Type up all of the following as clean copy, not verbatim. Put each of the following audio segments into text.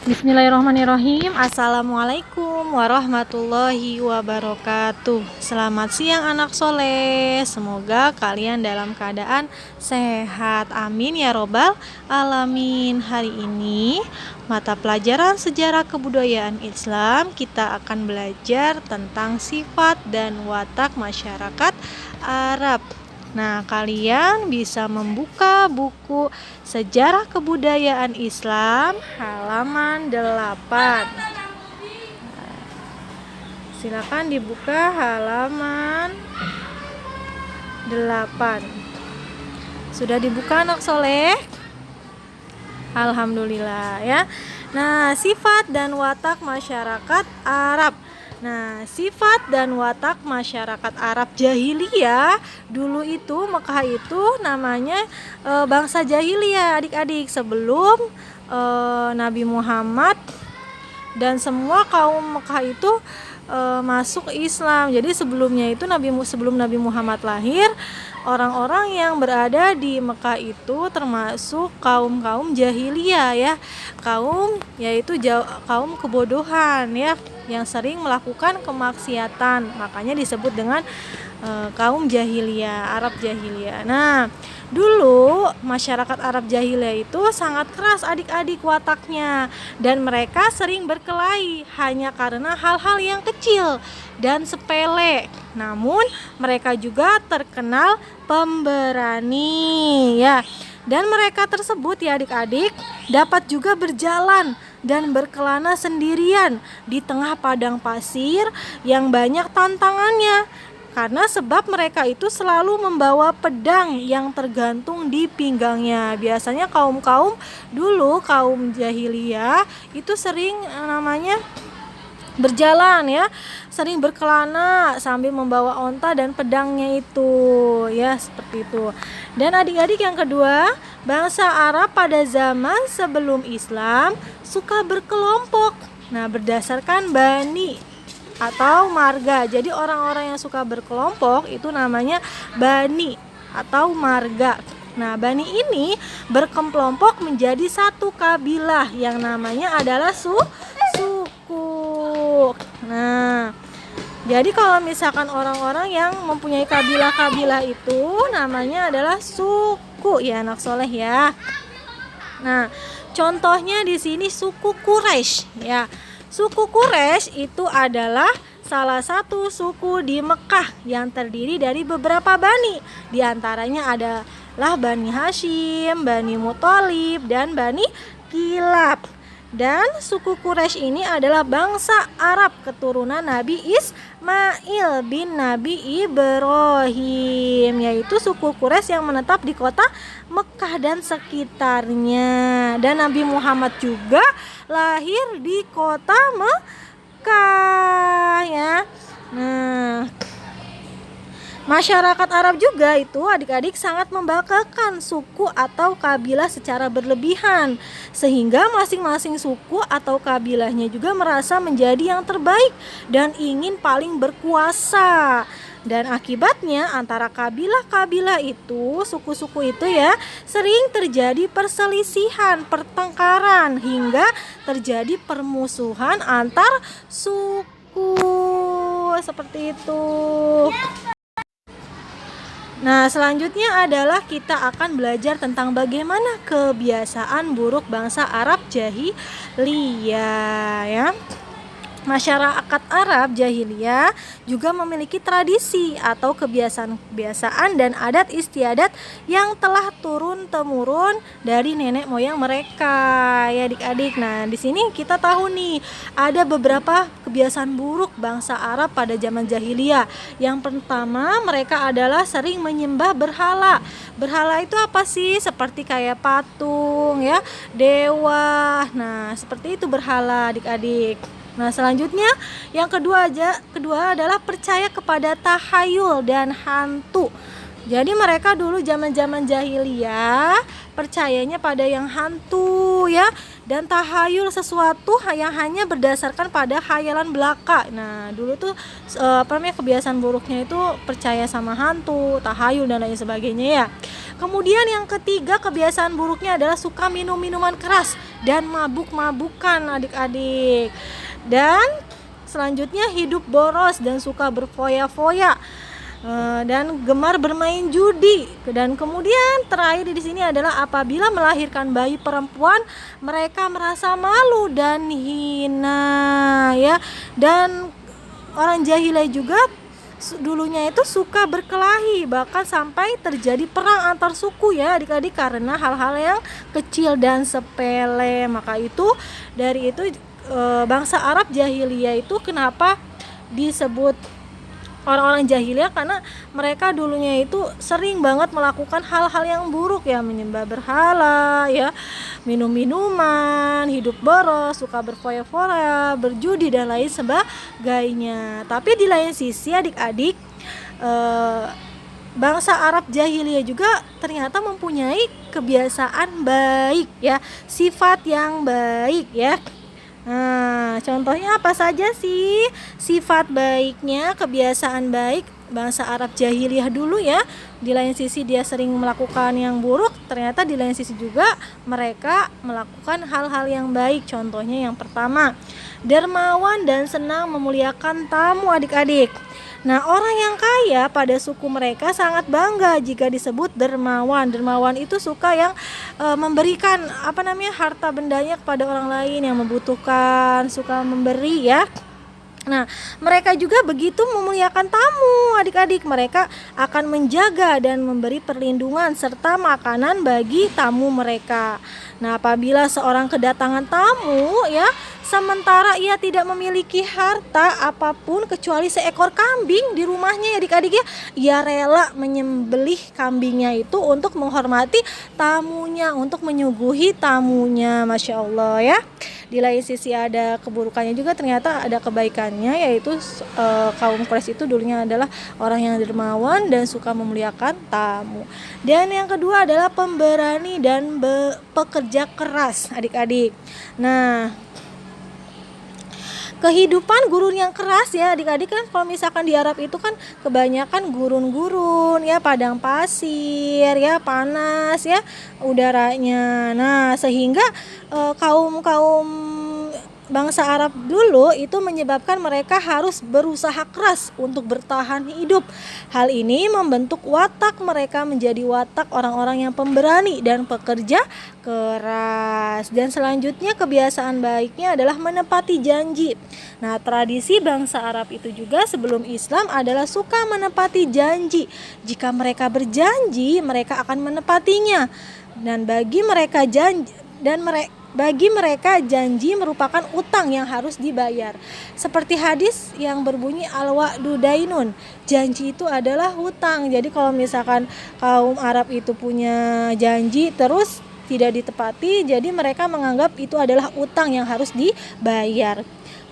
Bismillahirrahmanirrahim. Assalamualaikum warahmatullahi wabarakatuh. Selamat siang anak soleh. Semoga kalian dalam keadaan sehat. Amin ya robbal alamin. Hari ini mata pelajaran sejarah kebudayaan Islam, kita akan belajar tentang sifat dan watak masyarakat Arab. Nah, kalian bisa membuka buku Sejarah Kebudayaan Islam halaman 8. Silakan dibuka halaman 8. Sudah dibuka anak soleh? Alhamdulillah ya. Nah, sifat dan watak masyarakat Arab. Nah, sifat dan watak masyarakat Arab jahiliyah dulu itu, Mekah itu namanya bangsa jahiliyah adik-adik, sebelum Nabi Muhammad dan semua kaum Mekah itu masuk Islam. Jadi sebelumnya itu sebelum Nabi Muhammad lahir, orang-orang yang berada di Mekah itu termasuk kaum jahiliyah ya. Yaitu kaum kebodohan ya, yang sering melakukan kemaksiatan. Makanya disebut dengan kaum jahiliyah, Arab jahiliyah. Nah, dulu masyarakat Arab jahiliyah itu sangat keras adik-adik wataknya, dan mereka sering berkelahi hanya karena hal-hal yang kecil dan sepele. Namun mereka juga terkenal pemberani ya. Dan mereka tersebut ya adik-adik dapat juga berjalan dan berkelana sendirian di tengah padang pasir yang banyak tantangannya. Karena sebab mereka itu selalu membawa pedang yang tergantung di pinggangnya. Biasanya kaum jahiliyah itu sering namanya berjalan ya, sering berkelana sambil membawa onta dan pedangnya itu ya, seperti itu. Dan adik-adik yang kedua, bangsa Arab pada zaman sebelum Islam suka berkelompok. Nah, berdasarkan bani atau marga. Jadi orang-orang yang suka berkelompok itu namanya bani atau marga. Nah, bani ini berkelompok menjadi satu kabilah yang namanya adalah suku. Nah, jadi kalau misalkan orang-orang yang mempunyai kabilah-kabilah itu namanya adalah suku ya anak soleh ya. Nah, contohnya di sini suku Quraisy ya. Suku Quraisy itu adalah salah satu suku di Mekah yang terdiri dari beberapa bani. Di antaranya adalah Bani Hashim, Bani Muthalib, dan Bani Kilab. Dan suku Quraisy ini adalah bangsa Arab keturunan Nabi Ismail bin Nabi Ibrahim, yaitu suku Quraisy yang menetap di kota Mekah dan sekitarnya. Dan Nabi Muhammad juga lahir di kota Mekah ya. Nah, masyarakat Arab juga itu adik-adik sangat membanggakan suku atau kabilah secara berlebihan, sehingga masing-masing suku atau kabilahnya juga merasa menjadi yang terbaik dan ingin paling berkuasa. Dan akibatnya antara kabilah-kabilah itu, suku-suku itu ya, sering terjadi perselisihan, pertengkaran, hingga terjadi permusuhan antar suku. Seperti itu. Nah, selanjutnya adalah kita akan belajar tentang bagaimana kebiasaan buruk bangsa Arab jahiliyah ya. Masyarakat Arab jahiliyah juga memiliki tradisi atau kebiasaan dan adat istiadat yang telah turun-temurun dari nenek moyang mereka ya adik-adik. Nah, di sini kita tahu nih ada beberapa kebiasaan buruk bangsa Arab pada zaman jahiliyah. Yang pertama, mereka adalah sering menyembah berhala. Berhala itu apa sih? Seperti kayak patung ya, dewa. Nah, seperti itu berhala adik-adik. Nah, selanjutnya yang kedua adalah percaya kepada tahayul dan hantu. Jadi mereka dulu zaman-zaman jahiliyah percayanya pada yang hantu ya, dan tahayul sesuatu yang hanya berdasarkan pada khayalan belaka. Nah, dulu tuh kebiasaan buruknya itu percaya sama hantu, tahayul dan lain sebagainya ya. Kemudian yang ketiga, kebiasaan buruknya adalah suka minum minuman keras dan mabuk-mabukan adik-adik. Dan selanjutnya hidup boros dan suka berfoya-foya dan gemar bermain judi. Dan kemudian terakhir di sini adalah apabila melahirkan bayi perempuan, mereka merasa malu dan hina ya. Dan orang jahiliyah juga dulunya itu suka berkelahi, bahkan sampai terjadi perang antar suku ya adik-adik, karena hal-hal yang kecil dan sepele. Maka itu dari itu bangsa Arab jahiliyah itu kenapa disebut orang-orang jahiliyah, karena mereka dulunya itu sering banget melakukan hal-hal yang buruk ya, menyembah berhala ya, minum minuman, hidup boros, suka berfoya-foya, berjudi dan lain sebagainya. Tapi di lain sisi adik-adik, bangsa Arab jahiliyah juga ternyata mempunyai kebiasaan baik ya, sifat yang baik ya. Nah, contohnya apa saja sih sifat baiknya, kebiasaan baik bangsa Arab jahiliyah dulu ya? Di lain sisi dia sering melakukan yang buruk, ternyata di lain sisi juga mereka melakukan hal-hal yang baik. Contohnya yang pertama, dermawan dan senang memuliakan tamu adik-adik. Nah, orang yang kaya pada suku mereka sangat bangga jika disebut dermawan. Dermawan itu suka yang memberikan harta bendanya kepada orang lain yang membutuhkan, suka memberi ya. Nah, mereka juga begitu memuliakan tamu adik-adik. Mereka akan menjaga dan memberi perlindungan serta makanan bagi tamu mereka. Nah, apabila seorang kedatangan tamu ya, sementara ia tidak memiliki harta apapun kecuali seekor kambing di rumahnya ya adik-adik ya, ia rela menyembelih kambingnya itu untuk menghormati tamunya, untuk menyuguhi tamunya. Masya Allah ya. Di lain sisi ada keburukannya juga, ternyata ada kebaikannya, yaitu kaum Quraisy itu dulunya adalah orang yang dermawan dan suka memuliakan tamu. Dan yang kedua adalah pemberani dan pekerja keras adik-adik. Nah, kehidupan gurun yang keras ya adik-adik, kan kalau misalkan di Arab itu kan kebanyakan gurun-gurun ya, padang pasir ya, panas ya udaranya. Nah, sehingga kaum bangsa Arab dulu itu menyebabkan mereka harus berusaha keras untuk bertahan hidup. Hal ini membentuk watak mereka menjadi watak orang-orang yang pemberani dan pekerja keras. Dan selanjutnya kebiasaan baiknya adalah menepati janji. Nah, tradisi bangsa Arab itu juga sebelum Islam adalah suka menepati janji. Jika mereka berjanji, mereka akan menepatinya. Dan bagi mereka janji merupakan utang yang harus dibayar. Seperti hadis yang berbunyi al-wa'du dainun, janji itu adalah hutang. Jadi kalau misalkan kaum Arab itu punya janji terus tidak ditepati, jadi mereka menganggap itu adalah utang yang harus dibayar.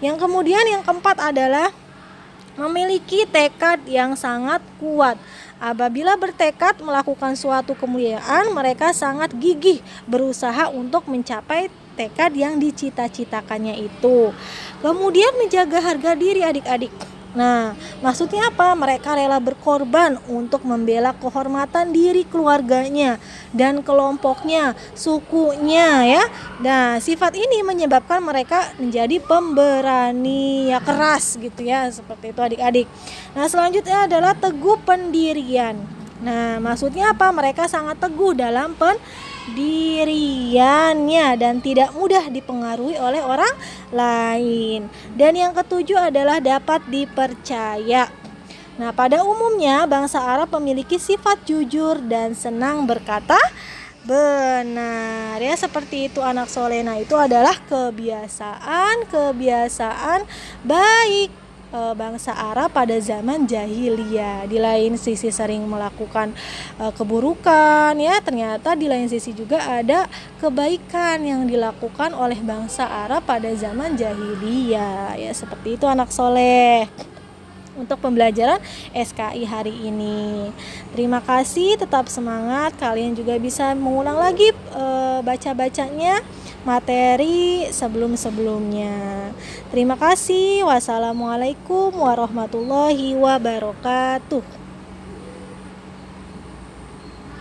Yang kemudian yang keempat adalah memiliki tekad yang sangat kuat. Apabila bertekad melakukan suatu kemuliaan, mereka sangat gigih berusaha untuk mencapai tekad yang dicita-citakannya itu. Kemudian menjaga harga diri adik-adik. Nah, maksudnya apa? Mereka rela berkorban untuk membela kehormatan diri keluarganya dan kelompoknya, sukunya ya. Nah, sifat ini menyebabkan mereka menjadi pemberani ya, keras gitu ya, seperti itu adik-adik. Nah, selanjutnya adalah teguh pendirian. Nah, maksudnya apa? Mereka sangat teguh dalam pendiriannya dan tidak mudah dipengaruhi oleh orang lain. Dan yang ketujuh adalah dapat dipercaya. Nah, pada umumnya bangsa Arab memiliki sifat jujur dan senang berkata benar ya, seperti itu anak soleh. Nah, itu adalah kebiasaan baik bangsa Arab pada zaman jahiliyah. Di lain sisi sering melakukan keburukan ya, ternyata di lain sisi juga ada kebaikan yang dilakukan oleh bangsa Arab pada zaman jahiliyah ya, seperti itu anak soleh untuk pembelajaran SKI hari ini. Terima kasih, tetap semangat. Kalian juga bisa mengulang lagi baca-bacanya materi sebelum-sebelumnya. Terima kasih. Wassalamualaikum warahmatullahi wabarakatuh.